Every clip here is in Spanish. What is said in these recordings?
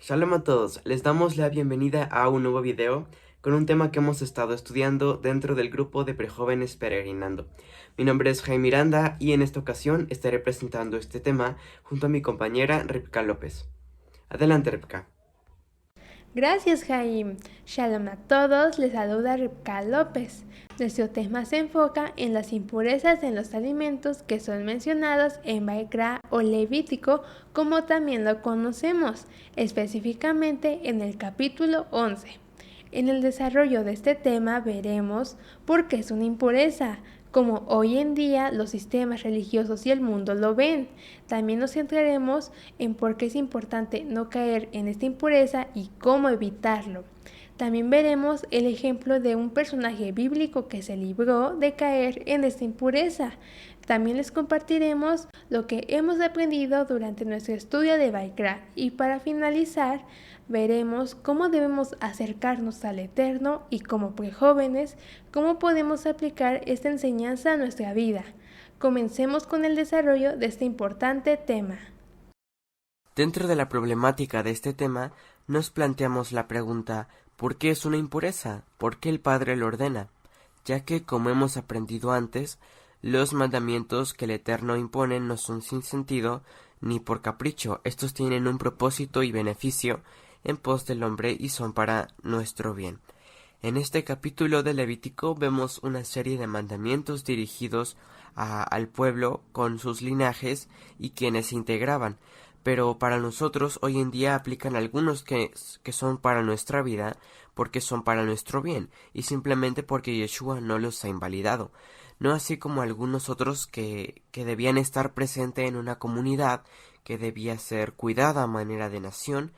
Shalom a todos, les damos la bienvenida a un nuevo video con un tema que hemos estado estudiando dentro del grupo de prejóvenes peregrinando. Mi nombre es Jaime Miranda y en esta ocasión estaré presentando este tema junto a mi compañera Ripka López. Adelante, Ripka. Gracias, Jaime. Shalom a todos, les saluda Ripka López. Nuestro tema se enfoca en las impurezas en los alimentos que son mencionados en Baikra o Levítico, como también lo conocemos, específicamente en el capítulo 11. En el desarrollo de este tema veremos por qué es una impureza, como hoy en día los sistemas religiosos y el mundo lo ven. También nos centraremos en por qué es importante no caer en esta impureza y cómo evitarlo. También veremos el ejemplo de un personaje bíblico que se libró de caer en esta impureza. También les compartiremos lo que hemos aprendido durante nuestro estudio de Baikra y para finalizar veremos cómo debemos acercarnos al Eterno y como prejóvenes, cómo podemos aplicar esta enseñanza a nuestra vida. Comencemos con el desarrollo de este importante tema. Dentro de la problemática de este tema, nos planteamos la pregunta ¿por qué es una impureza? ¿Por qué el Padre lo ordena? Ya que, como hemos aprendido antes, los mandamientos que el Eterno impone no son sin sentido ni por capricho. Estos tienen un propósito y beneficio en pos del hombre y son para nuestro bien. En este capítulo de Levítico vemos una serie de mandamientos dirigidos al pueblo con sus linajes y quienes se integraban, pero para nosotros hoy en día aplican algunos que son para nuestra vida porque son para nuestro bien y simplemente porque Yeshua no los ha invalidado, no así como algunos otros que debían estar presentes en una comunidad que debía ser cuidada a manera de nación,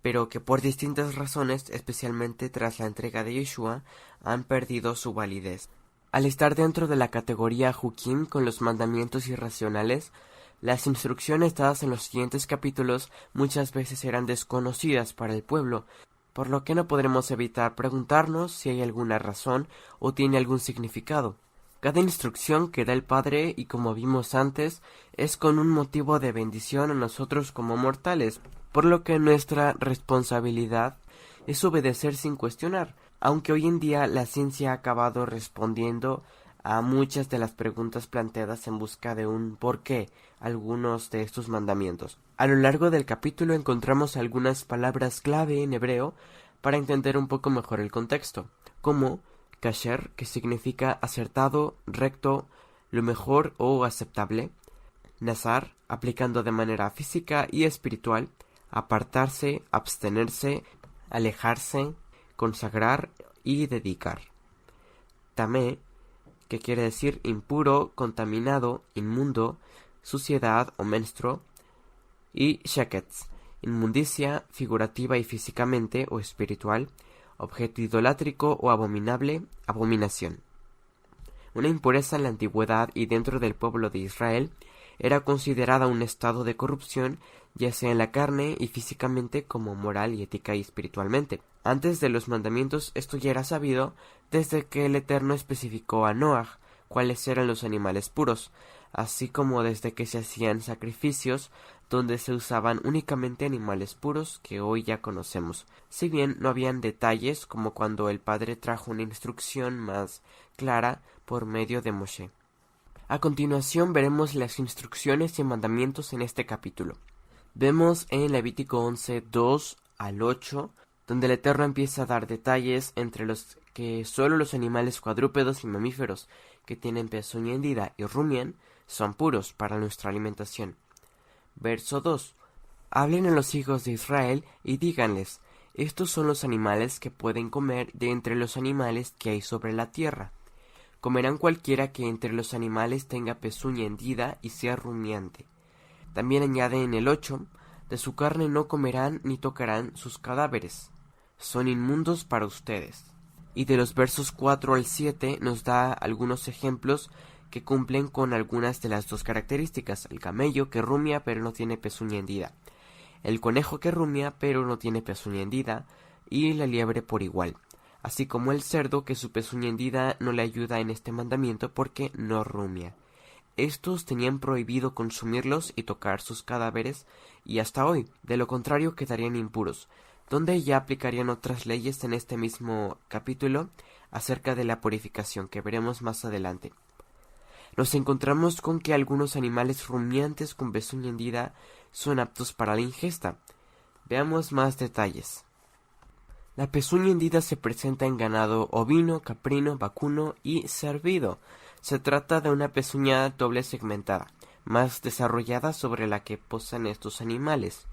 pero que por distintas razones, especialmente tras la entrega de Yeshua, han perdido su validez. Al estar dentro de la categoría Hukim con los mandamientos irracionales, las instrucciones dadas en los siguientes capítulos muchas veces eran desconocidas para el pueblo, por lo que no podremos evitar preguntarnos si hay alguna razón o tiene algún significado. Cada instrucción que da el Padre, y como vimos antes, es con un motivo de bendición a nosotros como mortales, por lo que nuestra responsabilidad es obedecer sin cuestionar, aunque hoy en día la ciencia ha acabado respondiendo a muchas de las preguntas planteadas en busca de un por qué algunos de estos mandamientos. A lo largo del capítulo encontramos algunas palabras clave en hebreo para entender un poco mejor el contexto, como kasher, que significa acertado, recto, lo mejor o aceptable, nazar, aplicando de manera física y espiritual, apartarse, abstenerse, alejarse, consagrar y dedicar. Tamé, que quiere decir impuro, contaminado, inmundo, suciedad o menstruo, y sheketz, inmundicia figurativa y físicamente o espiritual, objeto idolátrico o abominable, abominación. Una impureza en la antigüedad y dentro del pueblo de Israel era considerada un estado de corrupción, ya sea en la carne y físicamente como moral y ética y espiritualmente. Antes de los mandamientos esto ya era sabido desde que el Eterno especificó a Noaj cuáles eran los animales puros, así como desde que se hacían sacrificios donde se usaban únicamente animales puros que hoy ya conocemos, si bien no habían detalles como cuando el Padre trajo una instrucción más clara por medio de Moshe. A continuación veremos las instrucciones y mandamientos en este capítulo. Vemos en Levítico 11, 2 al 8, donde el Eterno empieza a dar detalles entre los que solo los animales cuadrúpedos y mamíferos que tienen pezuña hendida y rumian son puros para nuestra alimentación. Verso 2. Hablen a los hijos de Israel y díganles, estos son los animales que pueden comer de entre los animales que hay sobre la tierra. Comerán cualquiera que entre los animales tenga pezuña hendida y sea rumiante. También añade en el 8, de su carne no comerán ni tocarán sus cadáveres. Son inmundos para ustedes. Y de los versos 4 al 7 nos da algunos ejemplos que cumplen con algunas de las dos características: el camello que rumia pero no tiene pezuña hendida, el conejo que rumia pero no tiene pezuña hendida, y la liebre por igual, así como el cerdo que su pezuña hendida no le ayuda en este mandamiento porque no rumia. estos tenían prohibido consumirlos y tocar sus cadáveres, y hasta hoy, de lo contrario quedarían impuros, donde ya aplicarían otras leyes en este mismo capítulo acerca de la purificación que veremos más adelante. Nos encontramos con que algunos animales rumiantes con pezuña hendida son aptos para la ingesta. Veamos más detalles. La pezuña hendida se presenta en ganado ovino, caprino, vacuno y cervido. Se trata de una pezuña doble segmentada, más desarrollada sobre la que posan estos animales.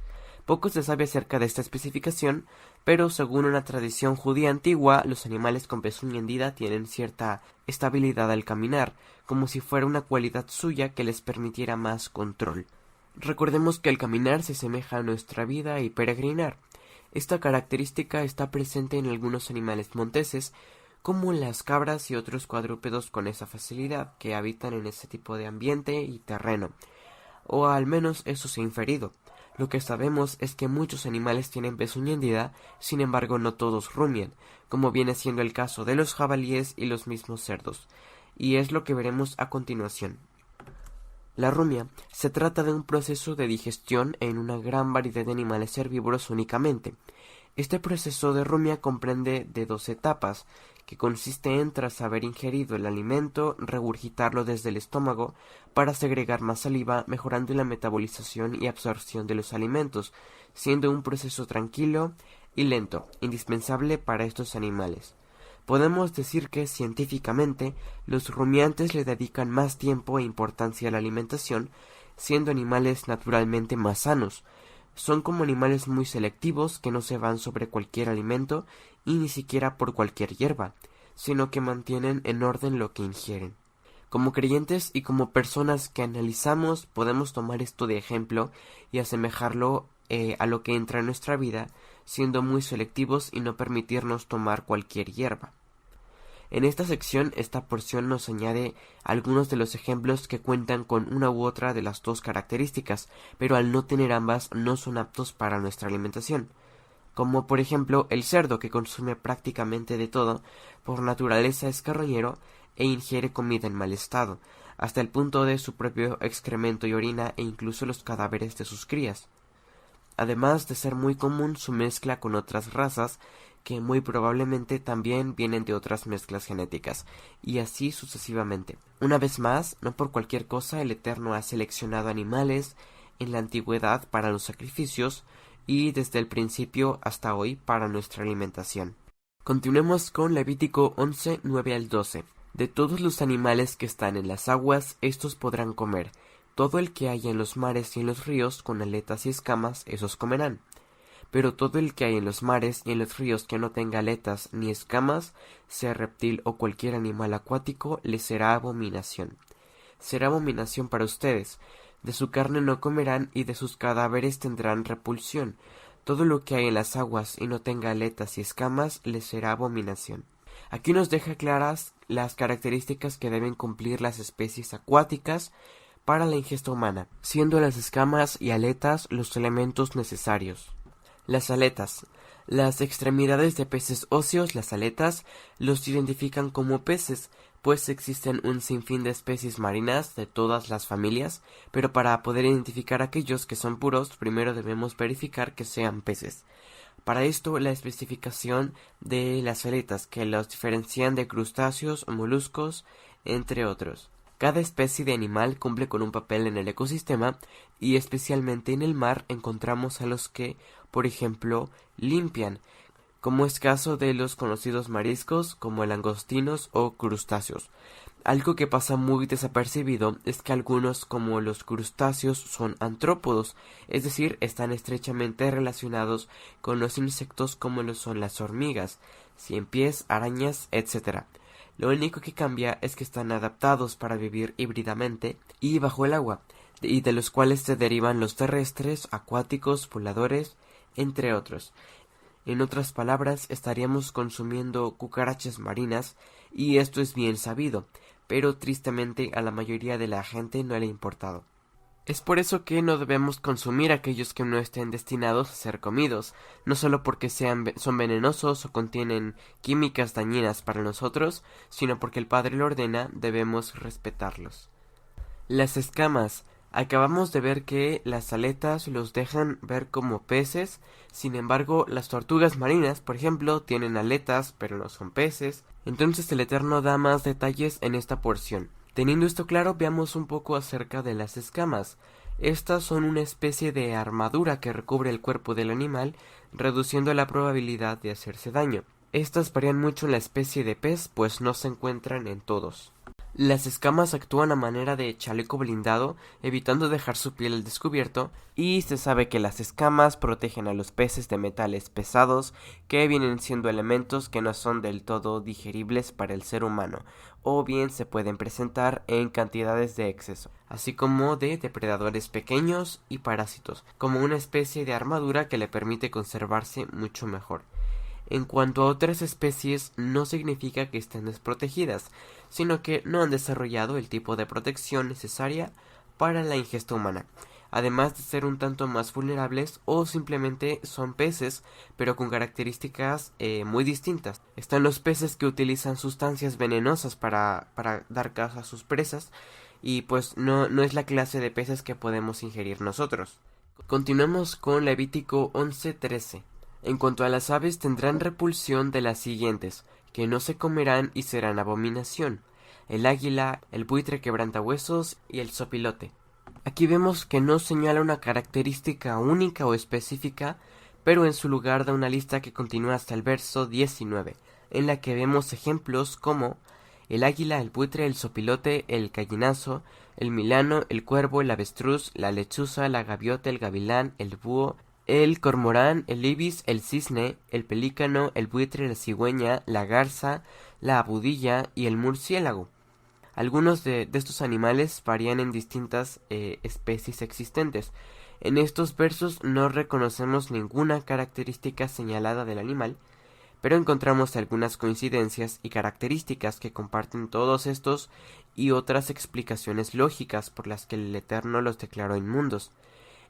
Poco se sabe acerca de esta especificación, pero según una tradición judía antigua, los animales con pezuña hendida tienen cierta estabilidad al caminar, como si fuera una cualidad suya que les permitiera más control. Recordemos que el caminar se asemeja a nuestra vida y peregrinar. Esta característica está presente en algunos animales monteses, como las cabras y otros cuadrúpedos con esa facilidad, que habitan en ese tipo de ambiente y terreno, o al menos eso se ha inferido. Lo que sabemos es que muchos animales tienen pezuña hendida, sin embargo no todos rumian, como viene siendo el caso de los jabalíes y los mismos cerdos, y es lo que veremos a continuación. La rumia se trata de un proceso de digestión en una gran variedad de animales herbívoros únicamente. Este proceso de rumia comprende de 2 etapas, que consiste en, tras haber ingerido el alimento, regurgitarlo desde el estómago para segregar más saliva, mejorando la metabolización y absorción de los alimentos, siendo un proceso tranquilo y lento, indispensable para estos animales. Podemos decir que, científicamente, los rumiantes le dedican más tiempo e importancia a la alimentación, siendo animales naturalmente más sanos. Son como animales muy selectivos que no se van sobre cualquier alimento y ni siquiera por cualquier hierba, sino que mantienen en orden lo que ingieren. Como creyentes y como personas que analizamos, podemos tomar esto de ejemplo y asemejarlo a lo que entra en nuestra vida, siendo muy selectivos y no permitirnos tomar cualquier hierba. En esta sección, esta porción nos añade algunos de los ejemplos que cuentan con una u otra de las 2 características, pero al no tener ambas no son aptos para nuestra alimentación, como por ejemplo el cerdo, que consume prácticamente de todo, por naturaleza es carroñero e ingiere comida en mal estado, hasta el punto de su propio excremento y orina e incluso los cadáveres de sus crías. Además de ser muy común su mezcla con otras razas, que muy probablemente también vienen de otras mezclas genéticas, y así sucesivamente. Una vez más, no por cualquier cosa el Eterno ha seleccionado animales en la antigüedad para los sacrificios, y desde el principio hasta hoy para nuestra alimentación. Continuemos con Levítico 11, 9 al 12. De todos los animales que están en las aguas, estos podrán comer. Todo el que haya en los mares y en los ríos con aletas y escamas, esos comerán. Pero todo el que hay en los mares y en los ríos que no tenga aletas ni escamas, sea reptil o cualquier animal acuático, les será abominación. Será abominación para ustedes. De su carne no comerán y de sus cadáveres tendrán repulsión. Todo lo que hay en las aguas y no tenga aletas y escamas, les será abominación. Aquí nos deja claras las características que deben cumplir las especies acuáticas para la ingesta humana, siendo las escamas y aletas los elementos necesarios. Las aletas. Las extremidades de peces óseos, las aletas, los identifican como peces, pues existen un sinfín de especies marinas de todas las familias, pero para poder identificar aquellos que son puros, primero debemos verificar que sean peces. Para esto, la especificación de las aletas, que los diferencian de crustáceos o moluscos, entre otros. Cada especie de animal cumple con un papel en el ecosistema y especialmente en el mar encontramos a los que, por ejemplo, limpian, como es caso de los conocidos mariscos como langostinos o crustáceos. Algo que pasa muy desapercibido es que algunos, como los crustáceos, son antrópodos, es decir, están estrechamente relacionados con los insectos como lo son las hormigas, ciempiés, arañas, etc. Lo único que cambia es que están adaptados para vivir híbridamente y bajo el agua, y de los cuales se derivan los terrestres, acuáticos, voladores, entre otros. En otras palabras, estaríamos consumiendo cucarachas marinas, y esto es bien sabido, pero tristemente a la mayoría de la gente no le ha importado. Es por eso que no debemos consumir aquellos que no estén destinados a ser comidos, no solo porque son venenosos o contienen químicas dañinas para nosotros, sino porque el Padre lo ordena, debemos respetarlos. Las escamas. Acabamos de ver que las aletas los dejan ver como peces, sin embargo, las tortugas marinas, por ejemplo, tienen aletas, pero no son peces. Entonces el Eterno da más detalles en esta porción. Teniendo esto claro, veamos un poco acerca de las escamas. Estas son una especie de armadura que recubre el cuerpo del animal, reduciendo la probabilidad de hacerse daño. Estas varían mucho en la especie de pez, pues no se encuentran en todos. Las escamas actúan a manera de chaleco blindado, evitando dejar su piel al descubierto, y se sabe que las escamas protegen a los peces de metales pesados, que vienen siendo elementos que no son del todo digeribles para el ser humano, o bien se pueden presentar en cantidades de exceso, así como de depredadores pequeños y parásitos, como una especie de armadura que le permite conservarse mucho mejor. En cuanto a otras especies, no significa que estén desprotegidas, sino que no han desarrollado el tipo de protección necesaria para la ingesta humana, además de ser un tanto más vulnerables o simplemente son peces, pero con características muy distintas. Están los peces que utilizan sustancias venenosas para dar caza a sus presas, y pues no es la clase de peces que podemos ingerir nosotros. Continuamos con Levítico 11:13. En cuanto a las aves, tendrán repulsión de las siguientes, que no se comerán y serán abominación: el águila, el buitre quebrantahuesos y el zopilote. Aquí vemos que no señala una característica única o específica, pero en su lugar da una lista que continúa hasta el verso 19, en la que vemos ejemplos como el águila, el buitre, el zopilote, el gallinazo, el milano, el cuervo, el avestruz, la lechuza, la gaviota, el gavilán, el búho, el cormorán, el ibis, el cisne, el pelícano, el buitre, la cigüeña, la garza, la abudilla y el murciélago. Algunos de estos animales varían en distintas especies existentes. En estos versos no reconocemos ninguna característica señalada del animal, pero encontramos algunas coincidencias y características que comparten todos estos y otras explicaciones lógicas por las que el Eterno los declaró inmundos,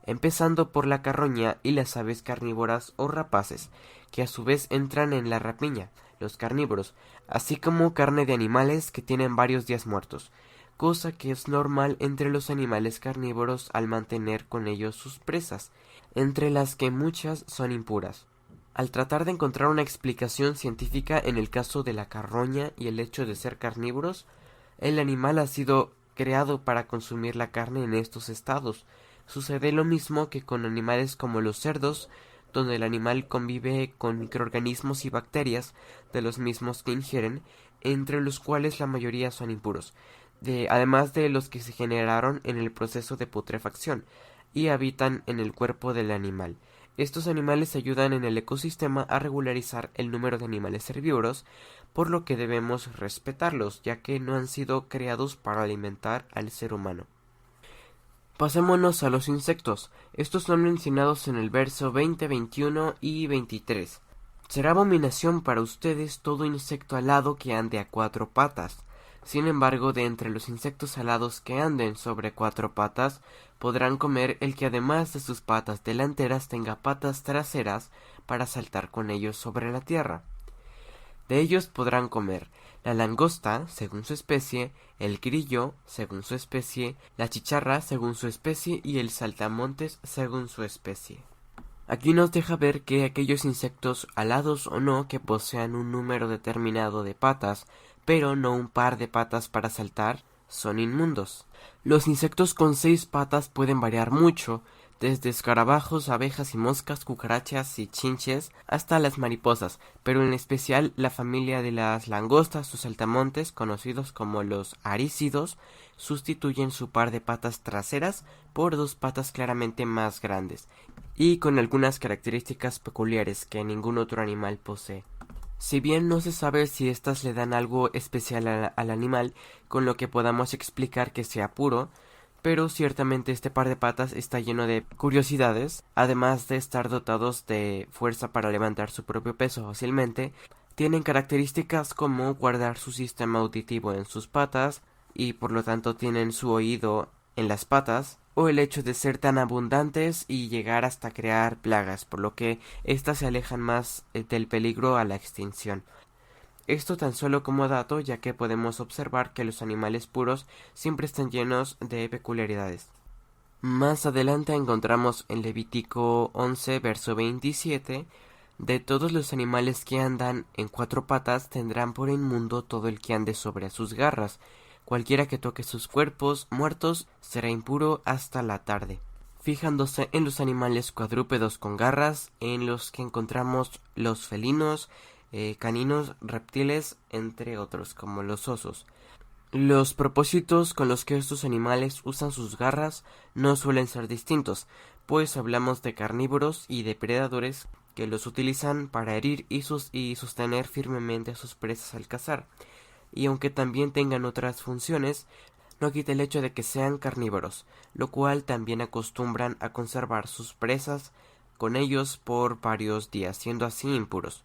empezando por la carroña y las aves carnívoras o rapaces, que a su vez entran en la rapiña, los carnívoros, así como carne de animales que tienen varios días muertos, cosa que es normal entre los animales carnívoros al mantener con ellos sus presas, entre las que muchas son impuras. Al tratar de encontrar una explicación científica en el caso de la carroña y el hecho de ser carnívoros, el animal ha sido creado para consumir la carne en estos estados. Sucede lo mismo que con animales como los cerdos, donde el animal convive con microorganismos y bacterias de los mismos que ingieren, entre los cuales la mayoría son impuros, además de los que se generaron en el proceso de putrefacción y habitan en el cuerpo del animal. Estos animales ayudan en el ecosistema a regularizar el número de animales herbívoros, por lo que debemos respetarlos, ya que no han sido creados para alimentar al ser humano. Pasémonos a los insectos. Estos son mencionados en el verso 20, 21 y 23. Será abominación para ustedes todo insecto alado que ande a 4 patas. Sin embargo, de entre los insectos alados que anden sobre 4 patas, podrán comer el que además de sus patas delanteras tenga patas traseras para saltar con ellos sobre la tierra. De ellos podrán comer la langosta, según su especie, el grillo, según su especie, la chicharra, según su especie, y el saltamontes, según su especie. Aquí nos deja ver que aquellos insectos, alados o no, que posean un número determinado de patas, pero no un par de patas para saltar, son inmundos. Los insectos con 6 patas pueden variar mucho, desde escarabajos, abejas y moscas, cucarachas y chinches, hasta las mariposas, pero en especial la familia de las langostas o saltamontes, conocidos como los arícidos, sustituyen su par de patas traseras por 2 patas claramente más grandes, y con algunas características peculiares que ningún otro animal posee. Si bien no se sabe si éstas le dan algo especial al animal, con lo que podamos explicar que sea puro, pero ciertamente este par de patas está lleno de curiosidades, además de estar dotados de fuerza para levantar su propio peso fácilmente. Tienen características como guardar su sistema auditivo en sus patas, y por lo tanto tienen su oído en las patas, o el hecho de ser tan abundantes y llegar hasta crear plagas, por lo que éstas se alejan más del peligro a la extinción. Esto tan solo como dato, ya que podemos observar que los animales puros siempre están llenos de peculiaridades. Más adelante encontramos en Levítico 11, verso 27, de todos los animales que andan en cuatro patas tendrán por inmundo todo el que ande sobre sus garras. Cualquiera que toque sus cuerpos muertos será impuro hasta la tarde. Fijándose en los animales cuadrúpedos con garras, en los que encontramos los felinos, caninos, reptiles, entre otros, como los osos. Los propósitos con los que estos animales usan sus garras no suelen ser distintos, pues hablamos de carnívoros y depredadores que los utilizan para herir y sostener firmemente a sus presas al cazar, y aunque también tengan otras funciones, no quita el hecho de que sean carnívoros, lo cual también acostumbran a conservar sus presas con ellos por varios días, siendo así impuros.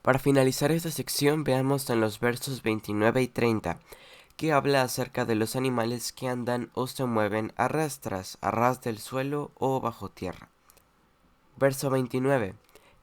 Para finalizar esta sección, veamos en los versos 29 y 30, que habla acerca de los animales que andan o se mueven a ras del suelo o bajo tierra. Verso 29.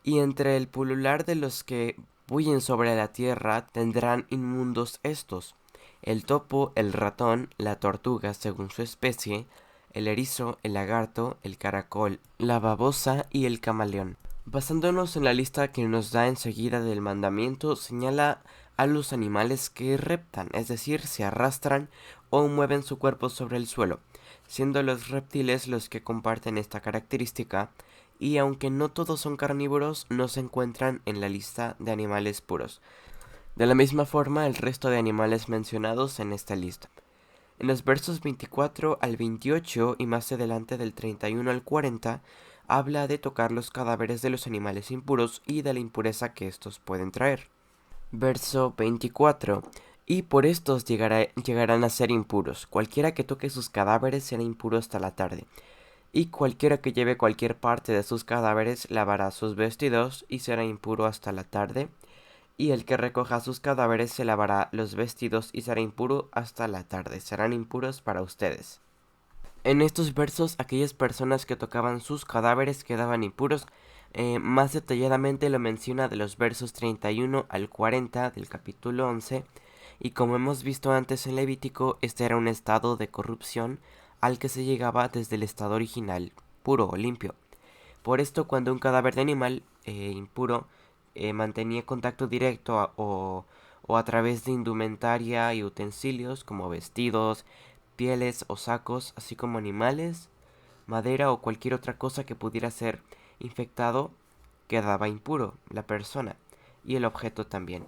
Y entre el pulular de los que bullen sobre la tierra tendrán inmundos estos: el topo, el ratón, la tortuga según su especie, el erizo, el lagarto, el caracol, la babosa y el camaleón. Basándonos en la lista que nos da enseguida del mandamiento, señala a los animales que reptan, es decir, se arrastran o mueven su cuerpo sobre el suelo, siendo los reptiles los que comparten esta característica, y aunque no todos son carnívoros, no se encuentran en la lista de animales puros. De la misma forma, el resto de animales mencionados en esta lista. En los versos 24 al 28 y más adelante del 31 al 40, habla de tocar los cadáveres de los animales impuros y de la impureza que estos pueden traer. Verso 24. Y por estos llegarán a ser impuros. Cualquiera que toque sus cadáveres será impuro hasta la tarde. Y cualquiera que lleve cualquier parte de sus cadáveres lavará sus vestidos y será impuro hasta la tarde. Y el que recoja sus cadáveres se lavará los vestidos y será impuro hasta la tarde. Serán impuros para ustedes. En estos versos, aquellas personas que tocaban sus cadáveres quedaban impuros. Más detalladamente lo menciona de los versos 31 al 40 del capítulo 11. Y como hemos visto antes en Levítico, este era un estado de corrupción al que se llegaba desde el estado original, puro o limpio. Por esto, cuando un cadáver de animal impuro mantenía contacto directo o a través de indumentaria y utensilios como vestidos, pieles o sacos, así como animales, madera o cualquier otra cosa que pudiera ser infectado, quedaba impuro la persona y el objeto también.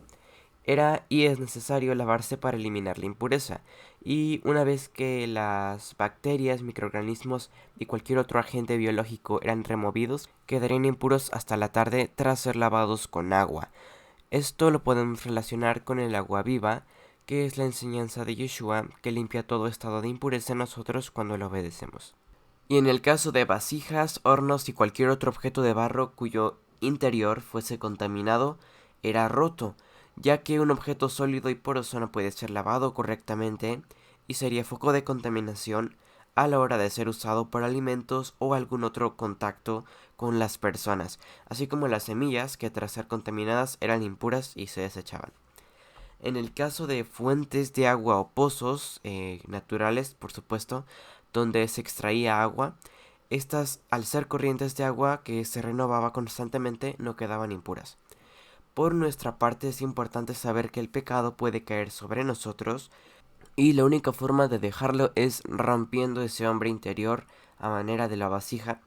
Era y es necesario lavarse para eliminar la impureza, y una vez que las bacterias, microorganismos y cualquier otro agente biológico eran removidos, quedarían impuros hasta la tarde tras ser lavados con agua. Esto lo podemos relacionar con el agua viva, que es la enseñanza de Yeshua que limpia todo estado de impureza en nosotros cuando lo obedecemos. Y en el caso de vasijas, hornos y cualquier otro objeto de barro cuyo interior fuese contaminado, era roto, ya que un objeto sólido y poroso no puede ser lavado correctamente y sería foco de contaminación a la hora de ser usado para alimentos o algún otro contacto con las personas, así como las semillas que tras ser contaminadas eran impuras y se desechaban. En el caso de fuentes de agua o pozos naturales, por supuesto, donde se extraía agua, estas, al ser corrientes de agua que se renovaba constantemente, no quedaban impuras. Por nuestra parte, es importante saber que el pecado puede caer sobre nosotros y la única forma de dejarlo es rompiendo ese hombre interior a manera de la vasija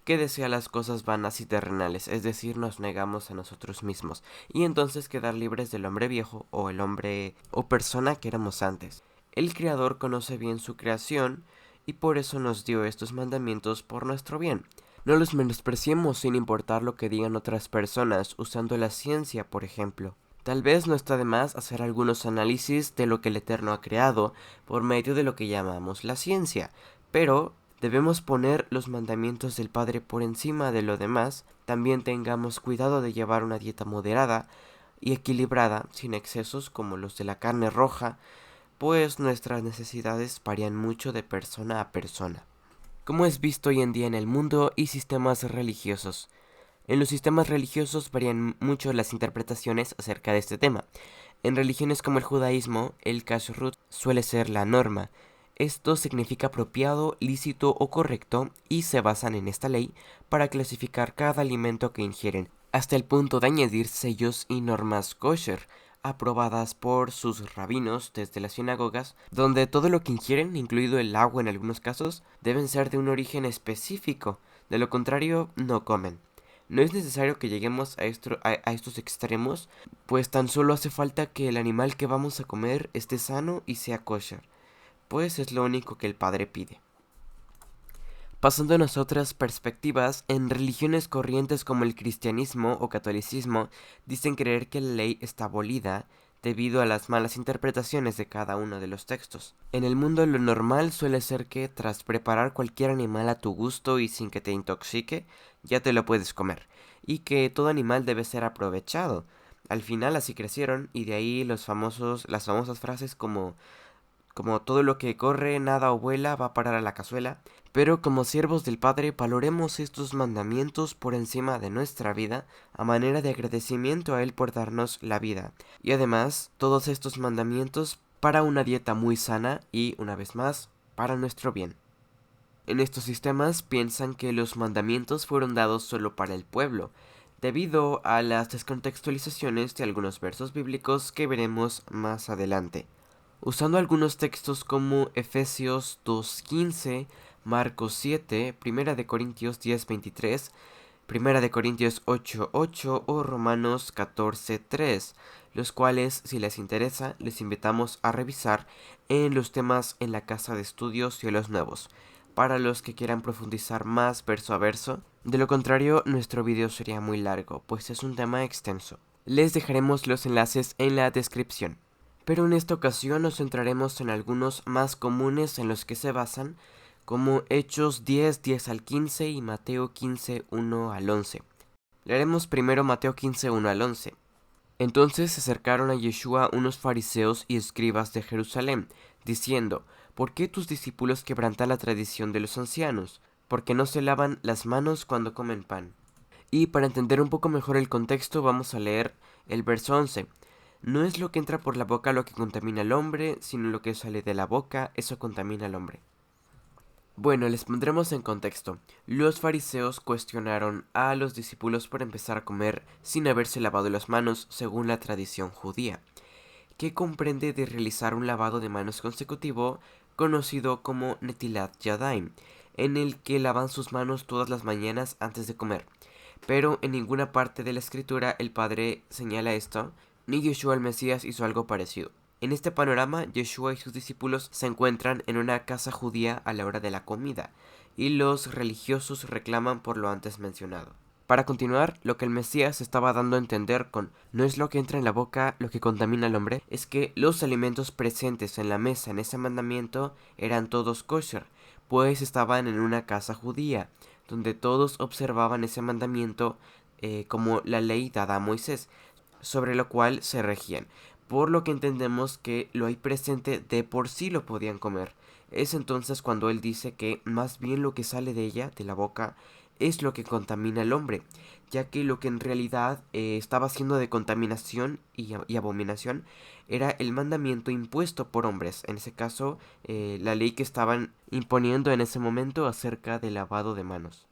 que desea las cosas vanas y terrenales, es decir, nos negamos a nosotros mismos y entonces quedar libres del hombre viejo o el hombre o persona que éramos antes. El Creador conoce bien su creación y por eso nos dio estos mandamientos por nuestro bien. No los menospreciemos sin importar lo que digan otras personas, usando la ciencia, por ejemplo. Tal vez no está de más hacer algunos análisis de lo que el Eterno ha creado por medio de lo que llamamos la ciencia, pero debemos poner los mandamientos del Padre por encima de lo demás. También tengamos cuidado de llevar una dieta moderada y equilibrada, sin excesos como los de la carne roja, pues nuestras necesidades varían mucho de persona a persona, como es visto hoy en día en el mundo y sistemas religiosos. En los sistemas religiosos varían mucho las interpretaciones acerca de este tema. En religiones como el judaísmo, el kashrut suele ser la norma. Esto significa apropiado, lícito o correcto y se basan en esta ley para clasificar cada alimento que ingieren, hasta el punto de añadir sellos y normas kosher, aprobadas por sus rabinos desde las sinagogas, donde todo lo que ingieren, incluido el agua en algunos casos, deben ser de un origen específico, de lo contrario no comen. No es necesario que lleguemos a estos extremos, pues tan solo hace falta que el animal que vamos a comer esté sano y sea kosher, pues es lo único que el Padre pide. Pasando a otras perspectivas, en religiones corrientes como el cristianismo o catolicismo dicen creer que la ley está abolida debido a las malas interpretaciones de cada uno de los textos. En el mundo lo normal suele ser que tras preparar cualquier animal a tu gusto y sin que te intoxique, ya te lo puedes comer, y que todo animal debe ser aprovechado. Al final así crecieron y de ahí las famosas frases como todo lo que corre, nada o vuela va a parar a la cazuela. Pero como siervos del Padre valoremos estos mandamientos por encima de nuestra vida, a manera de agradecimiento a Él por darnos la vida. Y además, todos estos mandamientos para una dieta muy sana y, una vez más, para nuestro bien. En estos sistemas piensan que los mandamientos fueron dados solo para el pueblo, debido a las descontextualizaciones de algunos versos bíblicos que veremos más adelante. Usando algunos textos como Efesios 2:15, Marcos 7, Primera de Corintios 10:23, Primera de Corintios 8:8 o Romanos 14:3, los cuales, si les interesa, les invitamos a revisar en los temas en la Casa de Estudios Cielos Nuevos, para los que quieran profundizar más verso a verso. De lo contrario, nuestro video sería muy largo, pues es un tema extenso. Les dejaremos los enlaces en la descripción. Pero en esta ocasión nos centraremos en algunos más comunes en los que se basan, como Hechos 10, 10 al 15 y Mateo 15, 1 al 11. Leeremos primero Mateo 15, 1 al 11. Entonces se acercaron a Yeshua unos fariseos y escribas de Jerusalén, diciendo: ¿Por qué tus discípulos quebrantan la tradición de los ancianos? Porque no se lavan las manos cuando comen pan. Y para entender un poco mejor el contexto vamos a leer el verso 11. No es lo que entra por la boca lo que contamina al hombre, sino lo que sale de la boca, eso contamina al hombre. Bueno, les pondremos en contexto. Los fariseos cuestionaron a los discípulos por empezar a comer sin haberse lavado las manos según la tradición judía, que comprende de realizar un lavado de manos consecutivo conocido como Netilat Yadayim, en el que lavan sus manos todas las mañanas antes de comer. Pero en ninguna parte de la escritura el Padre señala esto, ni Yeshua el Mesías hizo algo parecido. En este panorama, Yeshua y sus discípulos se encuentran en una casa judía a la hora de la comida, y los religiosos reclaman por lo antes mencionado. Para continuar, lo que el Mesías estaba dando a entender con no es lo que entra en la boca lo que contamina al hombre, es que los alimentos presentes en la mesa en ese mandamiento eran todos kosher, pues estaban en una casa judía, donde todos observaban ese mandamiento como la ley dada a Moisés, sobre lo cual se regían, por lo que entendemos que lo ahí presente de por sí lo podían comer. Es entonces cuando él dice que más bien lo que sale de ella, de la boca, es lo que contamina al hombre, ya que lo que en realidad estaba haciendo de contaminación y abominación era el mandamiento impuesto por hombres, en ese caso la ley que estaban imponiendo en ese momento acerca del lavado de manos.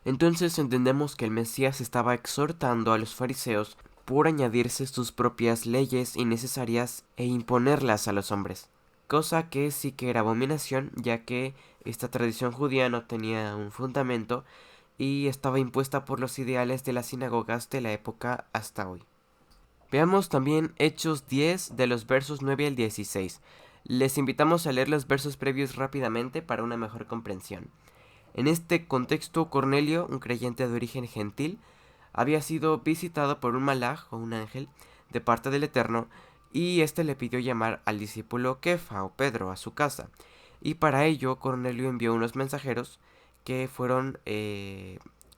Entonces entendemos que el Mesías estaba exhortando a los fariseos por añadirse sus propias leyes innecesarias e imponerlas a los hombres, cosa que sí que era abominación, ya que esta tradición judía no tenía un fundamento y estaba impuesta por los ideales de las sinagogas de la época hasta hoy. Veamos también Hechos 10 de los versos 9 al 16. Les invitamos a leer los versos previos rápidamente para una mejor comprensión. En este contexto, Cornelio, un creyente de origen gentil, había sido visitado por un malaj o un ángel de parte del Eterno, y éste le pidió llamar al discípulo Kefa o Pedro a su casa, y para ello Cornelio envió unos mensajeros que fueron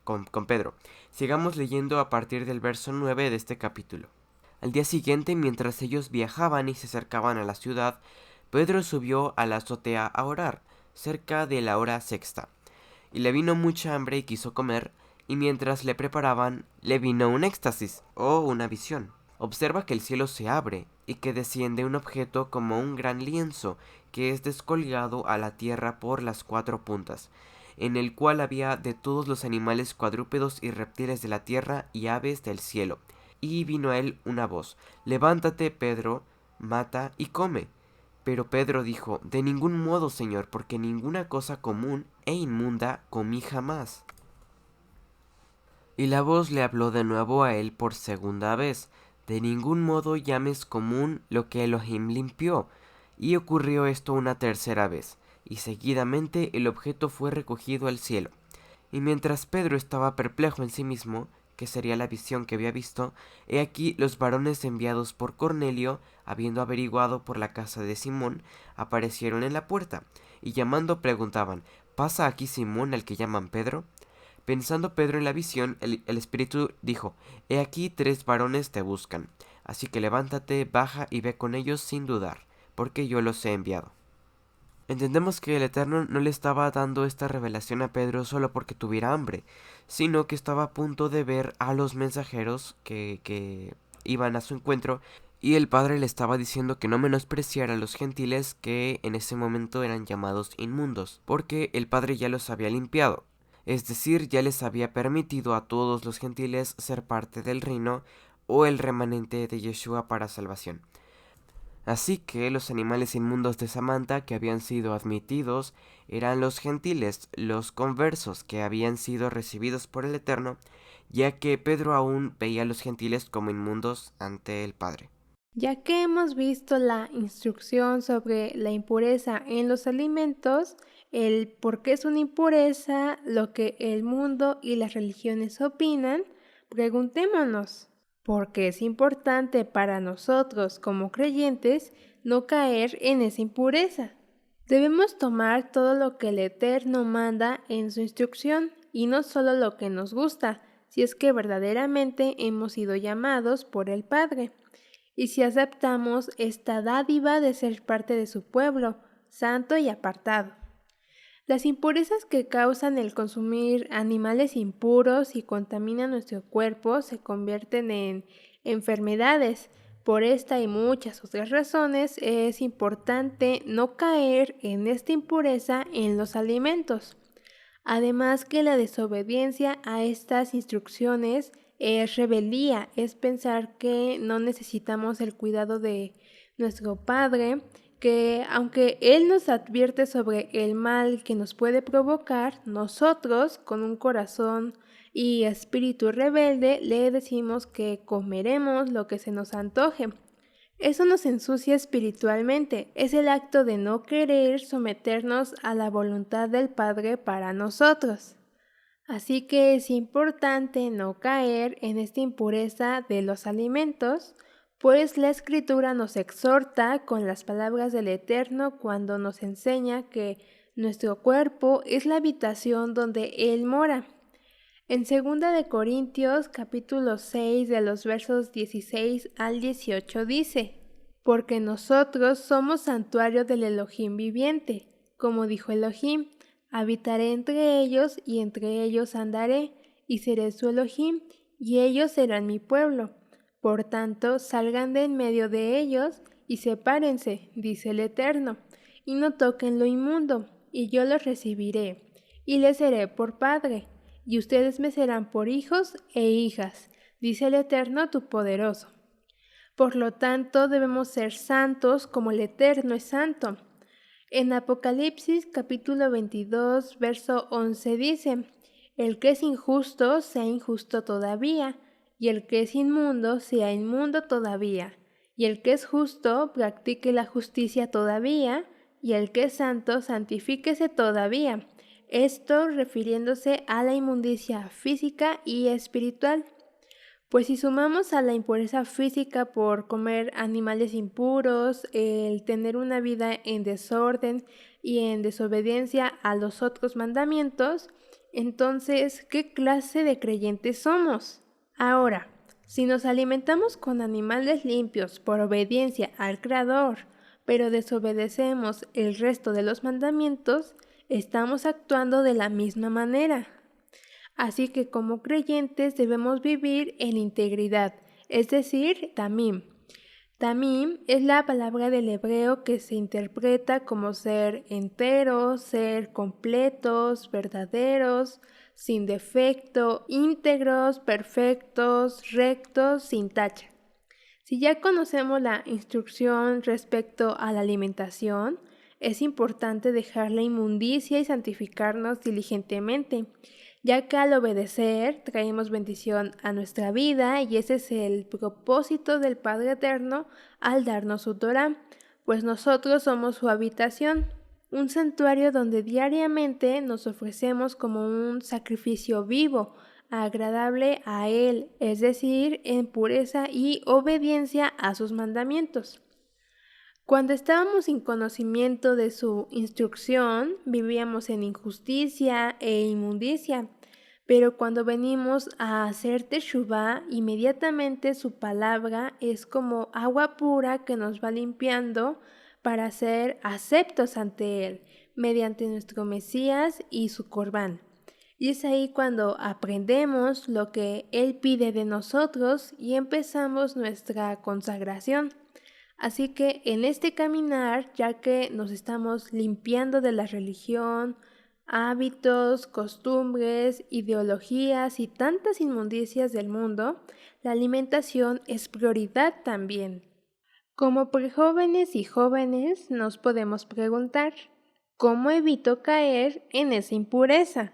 con Pedro. Sigamos leyendo a partir del verso 9 de este capítulo. Al día siguiente, mientras ellos viajaban y se acercaban a la ciudad, Pedro subió a la azotea a orar, cerca de la hora sexta. Y le vino mucha hambre y quiso comer, y mientras le preparaban, le vino un éxtasis o una visión. Observa que el cielo se abre y que desciende un objeto como un gran lienzo que es descolgado a la tierra por las 4 puntas, en el cual había de todos los animales cuadrúpedos y reptiles de la tierra y aves del cielo. Y vino a él una voz: levántate, Pedro, mata y come. Pero Pedro dijo: de ningún modo, Señor, porque ninguna cosa común e inmunda comí jamás. Y la voz le habló de nuevo a él por segunda vez: de ningún modo llames común lo que Elohim limpió. Y ocurrió esto una tercera vez, y seguidamente el objeto fue recogido al cielo. Y mientras Pedro estaba perplejo en sí mismo, que sería la visión que había visto, he aquí los varones enviados por Cornelio, habiendo averiguado por la casa de Simón, aparecieron en la puerta, y llamando preguntaban: ¿pasa aquí Simón, al que llaman Pedro? Pensando Pedro en la visión, el Espíritu dijo: he aquí 3 varones te buscan, así que levántate, baja y ve con ellos sin dudar, porque yo los he enviado. Entendemos que el Eterno no le estaba dando esta revelación a Pedro solo porque tuviera hambre, sino que estaba a punto de ver a los mensajeros que iban a su encuentro, y el Padre le estaba diciendo que no menospreciara a los gentiles que en ese momento eran llamados inmundos, porque el Padre ya los había limpiado. Es decir, ya les había permitido a todos los gentiles ser parte del reino o el remanente de Yeshua para salvación. Así que los animales inmundos de Samantha que habían sido admitidos eran los gentiles, los conversos que habían sido recibidos por el Eterno, ya que Pedro aún veía a los gentiles como inmundos ante el Padre. Ya que hemos visto la instrucción sobre la impureza en los alimentos, el por qué es una impureza, lo que el mundo y las religiones opinan, preguntémonos: ¿por qué es importante para nosotros como creyentes no caer en esa impureza? Debemos tomar todo lo que el Eterno manda en su instrucción y no solo lo que nos gusta, si es que verdaderamente hemos sido llamados por el Padre. Y si aceptamos esta dádiva de ser parte de su pueblo, santo y apartado. Las impurezas que causan el consumir animales impuros y contaminan nuestro cuerpo se convierten en enfermedades. Por esta y muchas otras razones es importante no caer en esta impureza en los alimentos. Además que la desobediencia a estas instrucciones es rebeldía, es pensar que no necesitamos el cuidado de nuestro Padre, que aunque Él nos advierte sobre el mal que nos puede provocar, nosotros, con un corazón y espíritu rebelde, le decimos que comeremos lo que se nos antoje. Eso nos ensucia espiritualmente, es el acto de no querer someternos a la voluntad del Padre para nosotros. Así que es importante no caer en esta impureza de los alimentos, pues la Escritura nos exhorta con las palabras del Eterno cuando nos enseña que nuestro cuerpo es la habitación donde Él mora. En 2 de Corintios capítulo 6 de los versos 16 al 18 dice: porque nosotros somos santuario del Elohim viviente, como dijo Elohim: habitaré entre ellos y entre ellos andaré, y seré su Elohim, y ellos serán mi pueblo. Por tanto, salgan de en medio de ellos y sepárense, dice el Eterno, y no toquen lo inmundo, y yo los recibiré, y les seré por padre, y ustedes me serán por hijos e hijas, dice el Eterno tu poderoso. Por lo tanto, debemos ser santos como el Eterno es santo. En Apocalipsis capítulo 22, verso 11 dice: el que es injusto sea injusto todavía, y el que es inmundo sea inmundo todavía, y el que es justo practique la justicia todavía, y el que es santo santifíquese todavía. Esto refiriéndose a la inmundicia física y espiritual. Pues si sumamos a la impureza física por comer animales impuros, el tener una vida en desorden y en desobediencia a los otros mandamientos, entonces, ¿qué clase de creyentes somos? Ahora, si nos alimentamos con animales limpios por obediencia al Creador, pero desobedecemos el resto de los mandamientos, estamos actuando de la misma manera. Así que como creyentes debemos vivir en integridad, es decir, tamim. Tamim es la palabra del hebreo que se interpreta como ser enteros, ser completos, verdaderos, sin defecto, íntegros, perfectos, rectos, sin tacha. Si ya conocemos la instrucción respecto a la alimentación, es importante dejar la inmundicia y santificarnos diligentemente, ya que al obedecer traemos bendición a nuestra vida y ese es el propósito del Padre Eterno al darnos su Torah, pues nosotros somos su habitación, un santuario donde diariamente nos ofrecemos como un sacrificio vivo, agradable a Él, es decir, en pureza y obediencia a sus mandamientos. Cuando estábamos sin conocimiento de su instrucción, vivíamos en injusticia e inmundicia, pero cuando venimos a hacer teshuvá, inmediatamente su palabra es como agua pura que nos va limpiando para ser aceptos ante Él, mediante nuestro Mesías y su Corbán. Y es ahí cuando aprendemos lo que Él pide de nosotros y empezamos nuestra consagración. Así que en este caminar, ya que nos estamos limpiando de la religión, hábitos, costumbres, ideologías y tantas inmundicias del mundo, la alimentación es prioridad también. Como prejóvenes y jóvenes nos podemos preguntar, ¿cómo evito caer en esa impureza?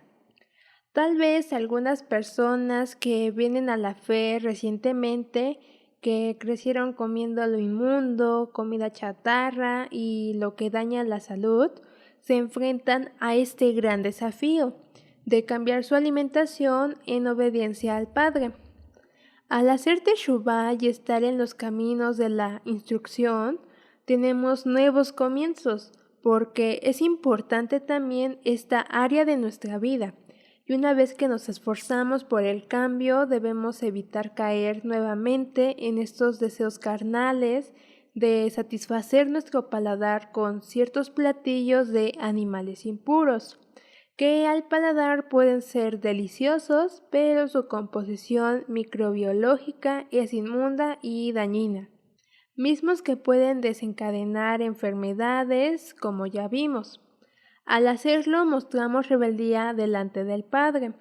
Tal vez algunas personas que vienen a la fe recientemente, que crecieron comiendo lo inmundo, comida chatarra y lo que daña la salud, se enfrentan a este gran desafío de cambiar su alimentación en obediencia al Padre. Al hacer teshuvá y estar en los caminos de la instrucción, tenemos nuevos comienzos, porque es importante también esta área de nuestra vida. Y una vez que nos esforzamos por el cambio, debemos evitar caer nuevamente en estos deseos carnales de satisfacer nuestro paladar con ciertos platillos de animales impuros, que al paladar pueden ser deliciosos, pero su composición microbiológica es inmunda y dañina, mismos que pueden desencadenar enfermedades, como ya vimos. Al hacerlo mostramos rebeldía delante del Padre.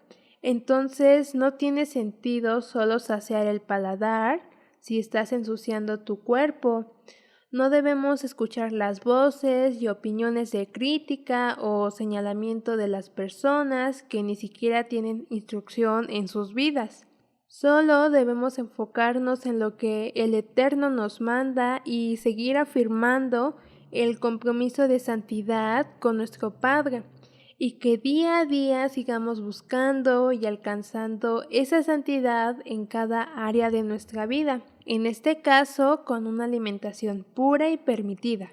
Entonces no tiene sentido solo saciar el paladar si estás ensuciando tu cuerpo. No debemos escuchar las voces y opiniones de crítica o señalamiento de las personas que ni siquiera tienen instrucción en sus vidas. Solo debemos enfocarnos en lo que el Eterno nos manda y seguir afirmando el compromiso de santidad con nuestro Padre y que día a día sigamos buscando y alcanzando esa santidad en cada área de nuestra vida, en este caso con una alimentación pura y permitida,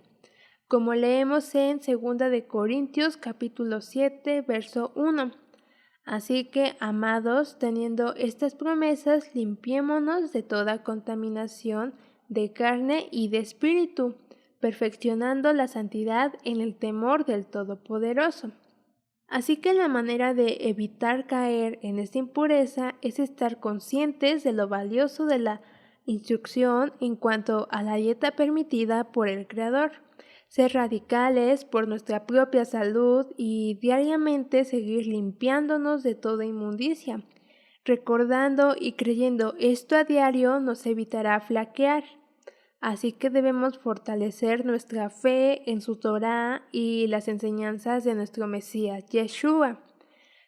como leemos en 2 de Corintios capítulo 7 verso 1. Así que, amados, teniendo estas promesas, limpiémonos de toda contaminación de carne y de espíritu, perfeccionando la santidad en el temor del Todopoderoso. Así que la manera de evitar caer en esta impureza es estar conscientes de lo valioso de la instrucción en cuanto a la dieta permitida por el Creador, ser radicales por nuestra propia salud y diariamente seguir limpiándonos de toda inmundicia. Recordando y creyendo esto a diario nos evitará flaquear. Así que debemos fortalecer nuestra fe en su Torá y las enseñanzas de nuestro Mesías, Yeshua,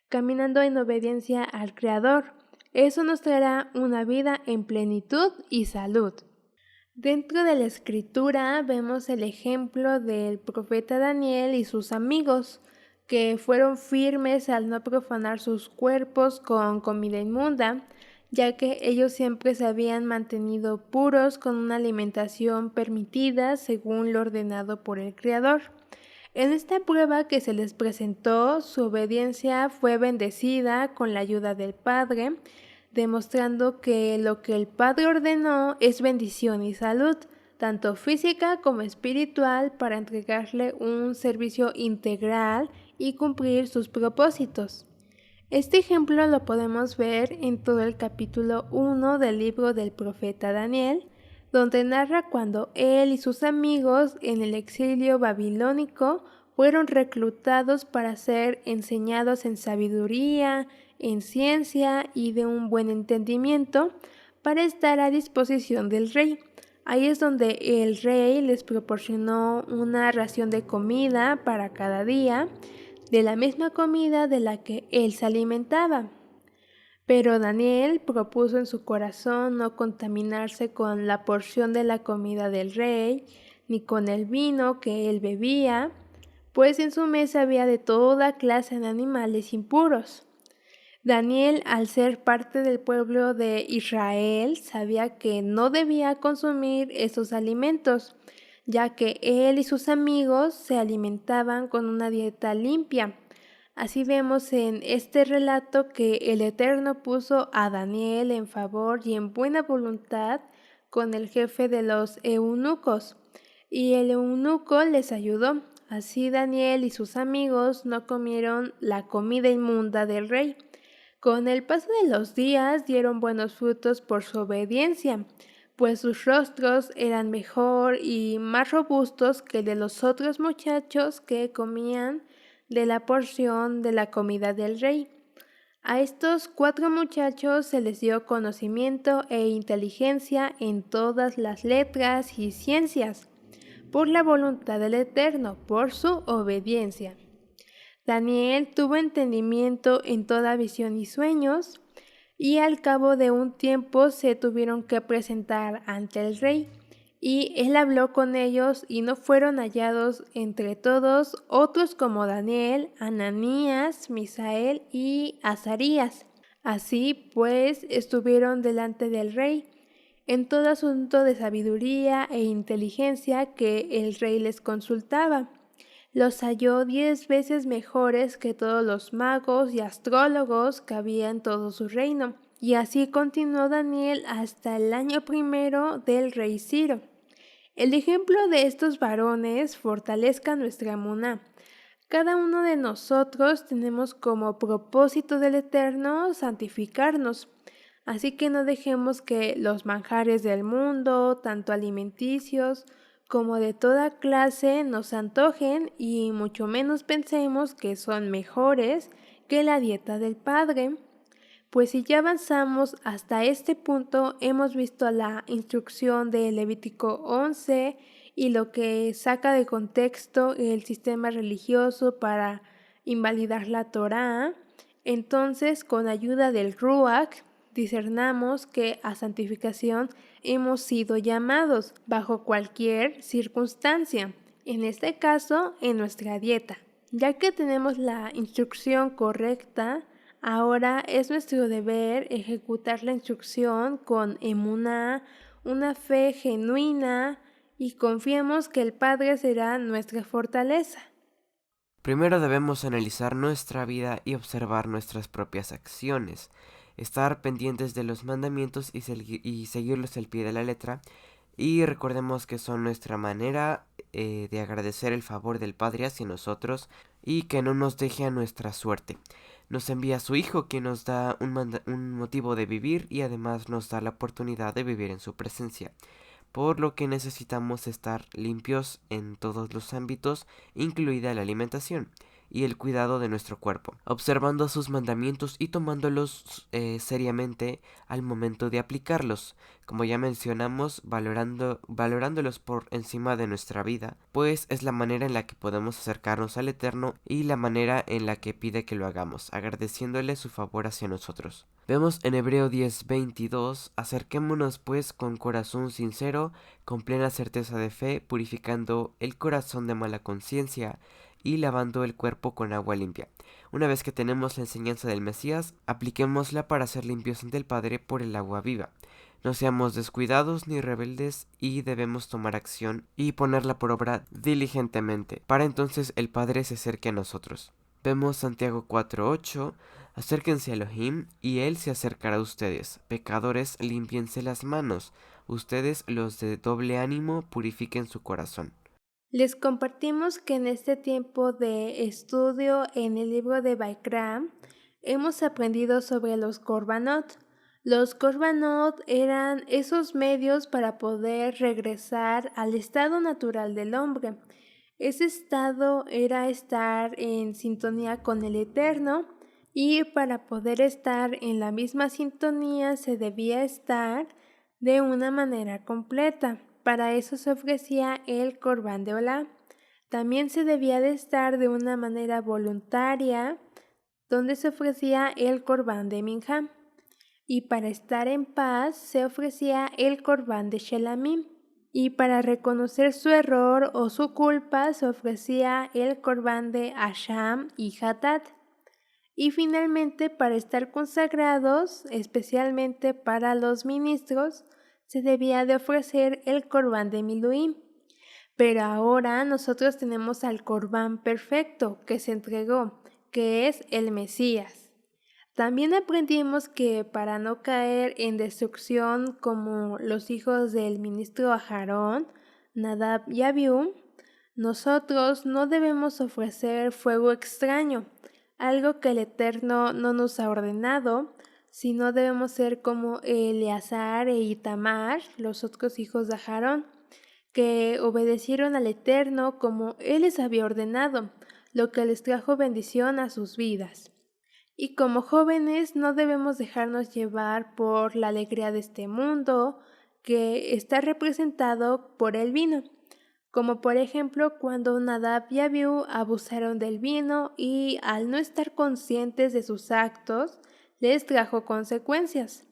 caminando en obediencia al Creador. Eso nos traerá una vida en plenitud y salud. Dentro de la Escritura vemos el ejemplo del profeta Daniel y sus amigos, que fueron firmes al no profanar sus cuerpos con comida inmunda, ya que ellos siempre se habían mantenido puros con una alimentación permitida según lo ordenado por el Creador. En esta prueba que se les presentó, su obediencia fue bendecida con la ayuda del Padre, demostrando que lo que el Padre ordenó es bendición y salud, tanto física como espiritual, para entregarle un servicio integral y cumplir sus propósitos. Este ejemplo lo podemos ver en todo el capítulo 1 del libro del profeta Daniel, donde narra cuando él y sus amigos en el exilio babilónico fueron reclutados para ser enseñados en sabiduría, en ciencia y de un buen entendimiento para estar a disposición del rey. Ahí es donde el rey les proporcionó una ración de comida para cada día, de la misma comida de la que él se alimentaba. Pero Daniel propuso en su corazón no contaminarse con la porción de la comida del rey, ni con el vino que él bebía, pues en su mesa había de toda clase de animales impuros. Daniel, al ser parte del pueblo de Israel, sabía que no debía consumir esos alimentos, ya que él y sus amigos se alimentaban con una dieta limpia. Así vemos en este relato que el Eterno puso a Daniel en favor y en buena voluntad con el jefe de los eunucos, y el eunuco les ayudó. Así Daniel y sus amigos no comieron la comida inmunda del rey. Con el paso de los días dieron buenos frutos por su obediencia, pues sus rostros eran mejor y más robustos que el de los otros muchachos que comían de la porción de la comida del rey. A estos 4 muchachos se les dio conocimiento e inteligencia en todas las letras y ciencias, por la voluntad del Eterno, por su obediencia. Daniel tuvo entendimiento en toda visión y sueños, y al cabo de un tiempo se tuvieron que presentar ante el rey, y él habló con ellos, y no fueron hallados entre todos otros como Daniel, Ananías, Misael y Azarías. Así pues estuvieron delante del rey en todo asunto de sabiduría e inteligencia que el rey les consultaba. Los halló 10 veces mejores que todos los magos y astrólogos que había en todo su reino. Y así continuó Daniel hasta el año primero del rey Ciro. El ejemplo de estos varones fortalezca nuestra emuná. Cada uno de nosotros tenemos como propósito del Eterno santificarnos. Así que no dejemos que los manjares del mundo, tanto alimenticios como de toda clase, nos antojen, y mucho menos pensemos que son mejores que la dieta del Padre. Pues si ya avanzamos hasta este punto, hemos visto la instrucción de Levítico 11 y lo que saca de contexto el sistema religioso para invalidar la Torá. Entonces, con ayuda del Ruach, discernamos que a santificación hemos sido llamados bajo cualquier circunstancia, en este caso en nuestra dieta. Ya que tenemos la instrucción correcta, ahora es nuestro deber ejecutar la instrucción con emuná, una fe genuina, y confiemos que el Padre será nuestra fortaleza. Primero debemos analizar nuestra vida y observar nuestras propias acciones, estar pendientes de los mandamientos y seguirlos al pie de la letra, y recordemos que son nuestra manera de agradecer el favor del Padre hacia nosotros y que no nos deje a nuestra suerte. Nos envía a su Hijo, quien nos da un motivo de vivir y además nos da la oportunidad de vivir en su presencia, por lo que necesitamos estar limpios en todos los ámbitos, incluida la alimentación y el cuidado de nuestro cuerpo, observando sus mandamientos y tomándolos seriamente al momento de aplicarlos, como ya mencionamos, valorándolos por encima de nuestra vida, pues es la manera en la que podemos acercarnos al Eterno y la manera en la que pide que lo hagamos, agradeciéndole su favor hacia nosotros. Vemos en Hebreo 10:22, acerquémonos pues con corazón sincero, con plena certeza de fe, purificando el corazón de mala conciencia y lavando el cuerpo con agua limpia. Una vez que tenemos la enseñanza del Mesías, apliquémosla para ser limpios ante el Padre por el agua viva. No seamos descuidados ni rebeldes y debemos tomar acción y ponerla por obra diligentemente, para entonces el Padre se acerque a nosotros. Vemos Santiago 4:8, acérquense a Elohim y Él se acercará a ustedes. Pecadores, límpiense las manos. Ustedes, los de doble ánimo, purifiquen su corazón. Les compartimos que en este tiempo de estudio en el libro de Baikram hemos aprendido sobre los korbanot. Los korbanot eran esos medios para poder regresar al estado natural del hombre. Ese estado era estar en sintonía con el Eterno, y para poder estar en la misma sintonía se debía estar de una manera completa. Para eso se ofrecía el Corbán de Olá. También se debía de estar de una manera voluntaria, donde se ofrecía el Corbán de Minjá. Y para estar en paz se ofrecía el Corbán de Shelamim. Y para reconocer su error o su culpa se ofrecía el Corbán de Asham y Hatat. Y finalmente, para estar consagrados, especialmente para los ministros, se debía de ofrecer el Corbán de Miluim. Pero ahora nosotros tenemos al Corbán perfecto que se entregó, que es el Mesías. También aprendimos que para no caer en destrucción como los hijos del ministro Aharón, Nadab y Abiú, nosotros no debemos ofrecer fuego extraño, algo que el Eterno no nos ha ordenado, sino debemos ser como Eleazar e Itamar, los otros hijos de Aharón, que obedecieron al Eterno como Él les había ordenado, lo que les trajo bendición a sus vidas. Y como jóvenes no debemos dejarnos llevar por la alegría de este mundo, que está representado por el vino, como por ejemplo cuando Nadab y Abiú abusaron del vino y al no estar conscientes de sus actos, les trajo consecuencias.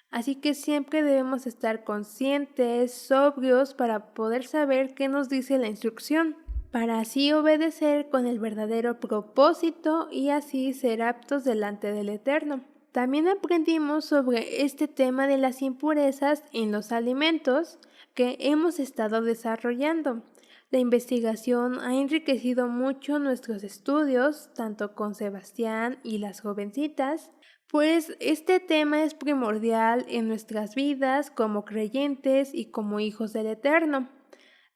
Así que siempre debemos estar conscientes, sobrios, para poder saber qué nos dice la instrucción, para así obedecer con el verdadero propósito y así ser aptos delante del Eterno. También aprendimos sobre este tema de las impurezas en los alimentos que hemos estado desarrollando. La investigación ha enriquecido mucho nuestros estudios, tanto con Sebastián y las jovencitas, pues este tema es primordial en nuestras vidas como creyentes y como hijos del Eterno.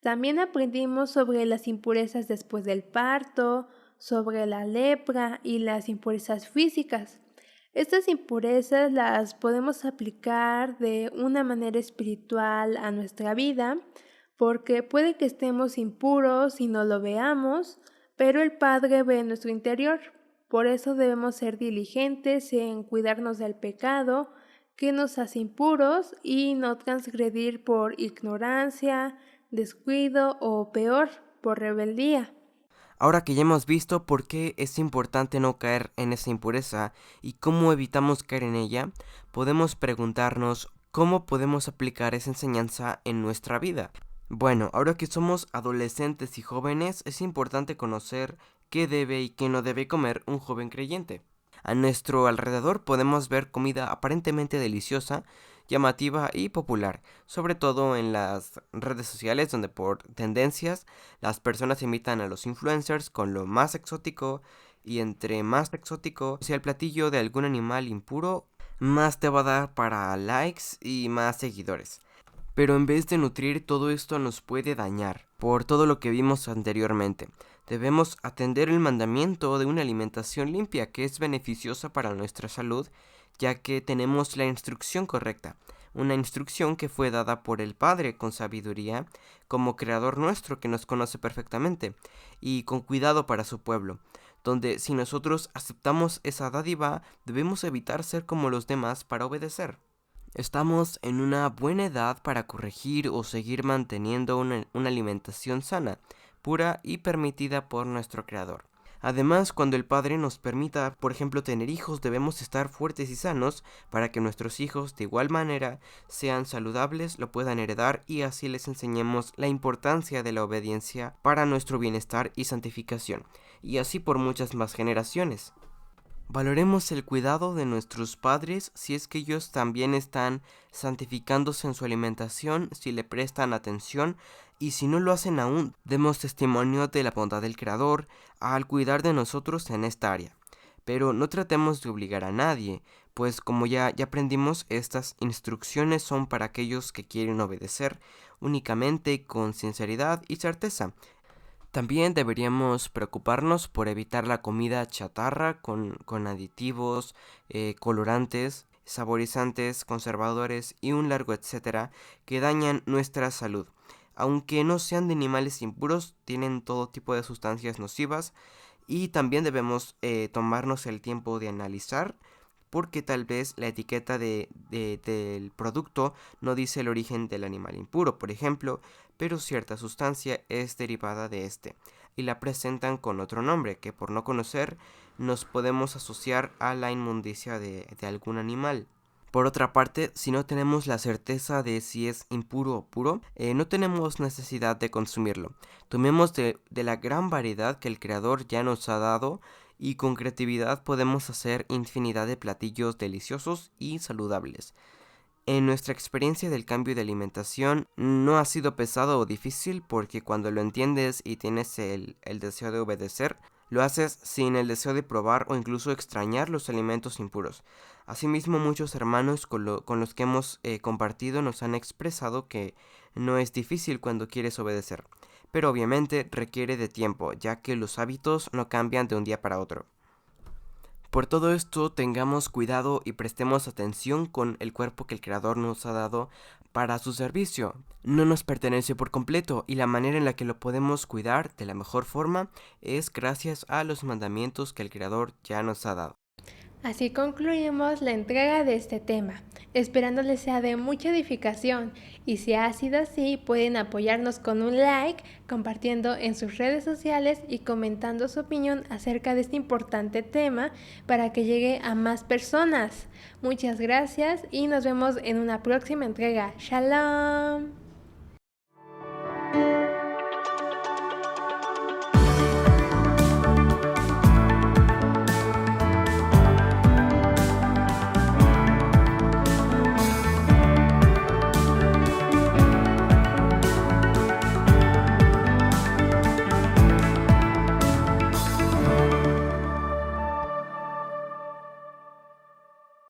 También aprendimos sobre las impurezas después del parto, sobre la lepra y las impurezas físicas. Estas impurezas las podemos aplicar de una manera espiritual a nuestra vida, porque puede que estemos impuros y no lo veamos, pero el Padre ve nuestro interior. Por eso debemos ser diligentes en cuidarnos del pecado que nos hace impuros y no transgredir por ignorancia, descuido o peor, por rebeldía. Ahora que ya hemos visto por qué es importante no caer en esa impureza y cómo evitamos caer en ella, podemos preguntarnos cómo podemos aplicar esa enseñanza en nuestra vida. Bueno, ahora que somos adolescentes y jóvenes, es importante conocer qué debe y qué no debe comer un joven creyente. A nuestro alrededor podemos ver comida aparentemente deliciosa, llamativa y popular, sobre todo en las redes sociales donde por tendencias las personas imitan a los influencers con lo más exótico, y entre más exótico sea el platillo de algún animal impuro, más te va a dar para likes y más seguidores. Pero en vez de nutrir, todo esto nos puede dañar, por todo lo que vimos anteriormente. Debemos atender el mandamiento de una alimentación limpia que es beneficiosa para nuestra salud, ya que tenemos la instrucción correcta, una instrucción que fue dada por el Padre con sabiduría, como Creador nuestro que nos conoce perfectamente, y con cuidado para su pueblo, donde si nosotros aceptamos esa dádiva, debemos evitar ser como los demás para obedecer. Estamos en una buena edad para corregir o seguir manteniendo una alimentación sana, pura y permitida por nuestro Creador. Además, cuando el Padre nos permita, por ejemplo, tener hijos, debemos estar fuertes y sanos para que nuestros hijos, de igual manera, sean saludables, lo puedan heredar y así les enseñemos la importancia de la obediencia para nuestro bienestar y santificación, y así por muchas más generaciones. Valoremos el cuidado de nuestros padres si es que ellos también están santificándose en su alimentación, si le prestan atención, y si no lo hacen aún, demos testimonio de la bondad del Creador al cuidar de nosotros en esta área. Pero no tratemos de obligar a nadie, pues como ya aprendimos, estas instrucciones son para aquellos que quieren obedecer únicamente con sinceridad y certeza. También deberíamos preocuparnos por evitar la comida chatarra con aditivos, colorantes, saborizantes, conservadores y un largo etcétera que dañan nuestra salud. Aunque no sean de animales impuros, tienen todo tipo de sustancias nocivas y también debemos tomarnos el tiempo de analizar porque tal vez la etiqueta del producto no dice el origen del animal impuro, por ejemplo, pero cierta sustancia es derivada de este y la presentan con otro nombre que por no conocer nos podemos asociar a la inmundicia de algún animal. Por otra parte, si no tenemos la certeza de si es impuro o puro, no tenemos necesidad de consumirlo. Tomemos de la gran variedad que el Creador ya nos ha dado y con creatividad podemos hacer infinidad de platillos deliciosos y saludables. En nuestra experiencia del cambio de alimentación no ha sido pesado o difícil porque cuando lo entiendes y tienes el deseo de obedecer, lo haces sin el deseo de probar o incluso extrañar los alimentos impuros. Asimismo, muchos hermanos con los que hemos compartido nos han expresado que no es difícil cuando quieres obedecer, pero obviamente requiere de tiempo, ya que los hábitos no cambian de un día para otro. Por todo esto, tengamos cuidado y prestemos atención con el cuerpo que el Creador nos ha dado para su servicio. No nos pertenece por completo y la manera en la que lo podemos cuidar de la mejor forma es gracias a los mandamientos que el Creador ya nos ha dado. Así concluimos la entrega de este tema, esperando les sea de mucha edificación y si ha sido así pueden apoyarnos con un like, compartiendo en sus redes sociales y comentando su opinión acerca de este importante tema para que llegue a más personas. Muchas gracias y nos vemos en una próxima entrega. Shalom.